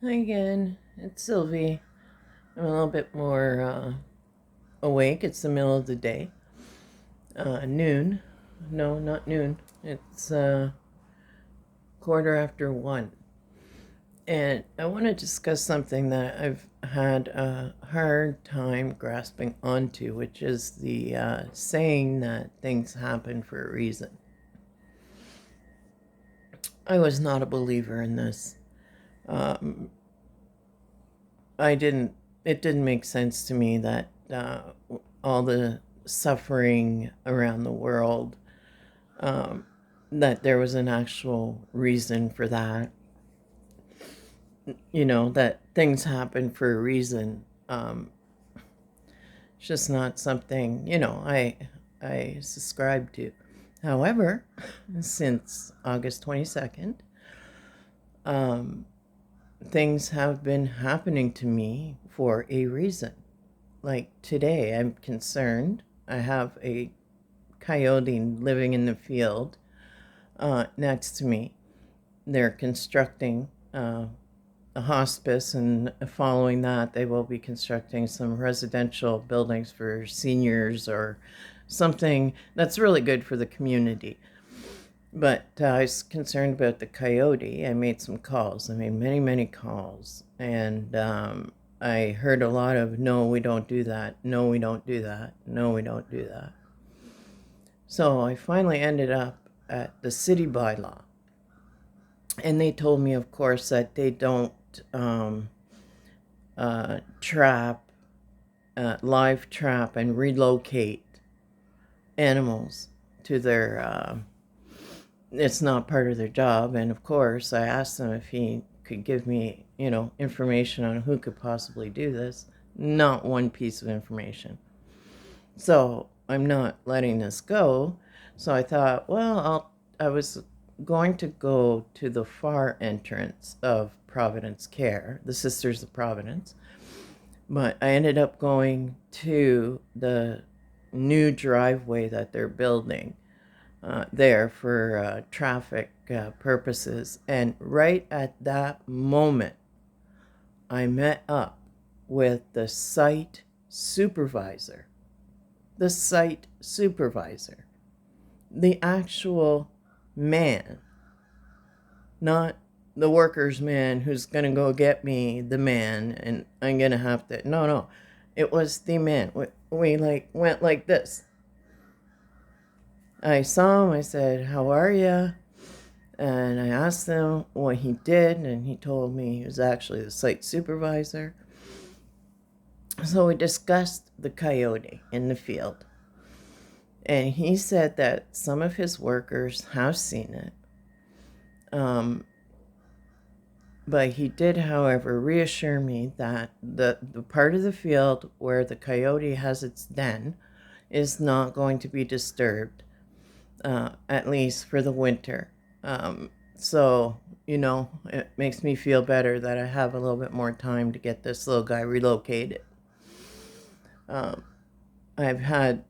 Hi again, it's Sylvie. I'm a little bit more awake. It's the middle of the day. Noon. No, not noon. It's quarter after 1. And I want to discuss something that I've had a hard time grasping onto, which is the saying that things happen for a reason. I was not a believer in this. Um, it didn't make sense to me that all the suffering around the world, um, that there was an actual reason for that. That things happen for a reason. It's just not something, I subscribe to. However, since August 22nd, um, things have been happening to me for a reason. Like today, I'm concerned. I have a coyote living in the field next to me. They're constructing a hospice, and following that, they will be constructing some residential buildings for seniors or something that's really good for the community. But I was concerned about the coyote. I made some calls. I made many, many calls. And I heard a lot of, no, we don't do that. No, we don't do that. No, we don't do that. So I finally ended up at the city bylaw. And they told me, of course, that they don't trap, live trap, and relocate animals to their it's not part of their job. And of course, I asked him if he could give me, information on who could possibly do this. Not one piece of information. So I'm not letting this go. So I thought, I was going to go to the far entrance of Providence Care, the Sisters of Providence, but I ended up going to the new driveway that they're building there for traffic purposes. And right at that moment, I met up with the site supervisor. The site supervisor. The actual man, not the worker's man who's going to go get me the man and I'm going to have to. No, no. It was the man. We went like this. I saw him. I said, "How are you?" And I asked him what he did, and he told me he was actually the site supervisor. So we discussed the coyote in the field. And he said that some of his workers have seen it. But he did, however, reassure me that the part of the field where the coyote has its den is not going to be disturbed, at least for the winter. So, it makes me feel better that I have a little bit more time to get this little guy relocated. I've had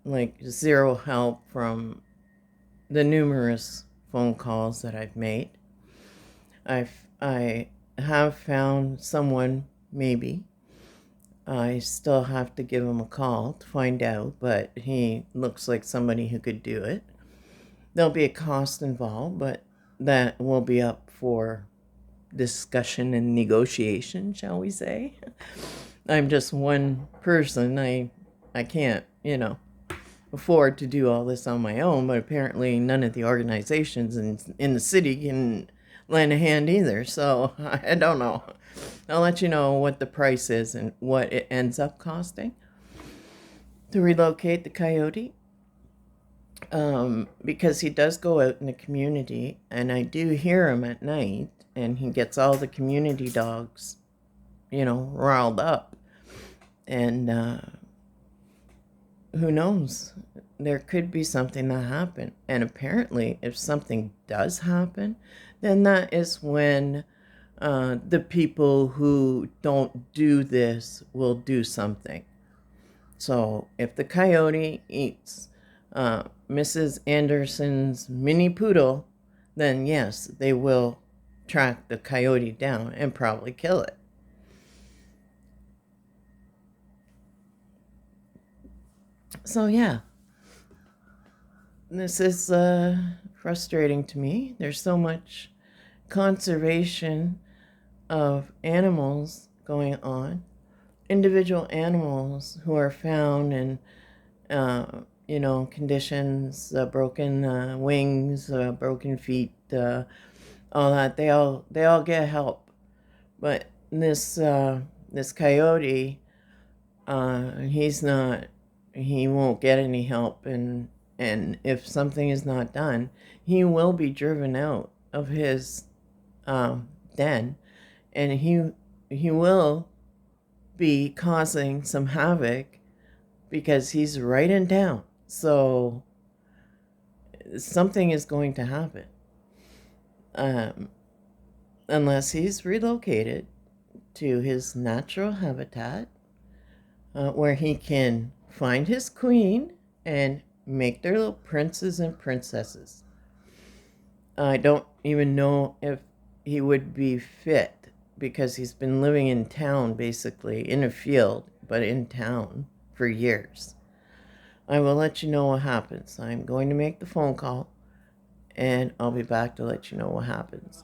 zero help from the numerous phone calls that I've made. I have found someone, maybe. I still have to give him a call to find out, but he looks like somebody who could do it. There'll be a cost involved, but that will be up for discussion and negotiation, shall we say. I'm just one person. I can't, afford to do all this on my own, but apparently none of the organizations in the city can lend a hand either. So I don't know. I'll let you know what the price is and what it ends up costing to relocate the coyote. Because he does go out in the community, and I do hear him at night, and he gets all the community dogs, riled up. And who knows? There could be something that happened. And apparently, if something does happen, then that is when the people who don't do this will do something. So if the coyote eats Mrs. Anderson's mini poodle, then yes, they will track the coyote down and probably kill it. So yeah, this is frustrating to me. There's so much conservation of animals going on. Individual animals who are found in, conditions, broken wings, broken feet, all that. They all get help. But this coyote, he's not. He won't get any help, and if something is not done, he will be driven out of his den, and he will be causing some havoc because he's right in town. So something is going to happen, um, unless he's relocated to his natural habitat, where he can find his queen and make their little princes and princesses. I don't even know if he would be fit because he's been living in town, basically in a field, but in town for years. I will let you know what happens. I'm going to make the phone call, and I'll be back to let you know what happens.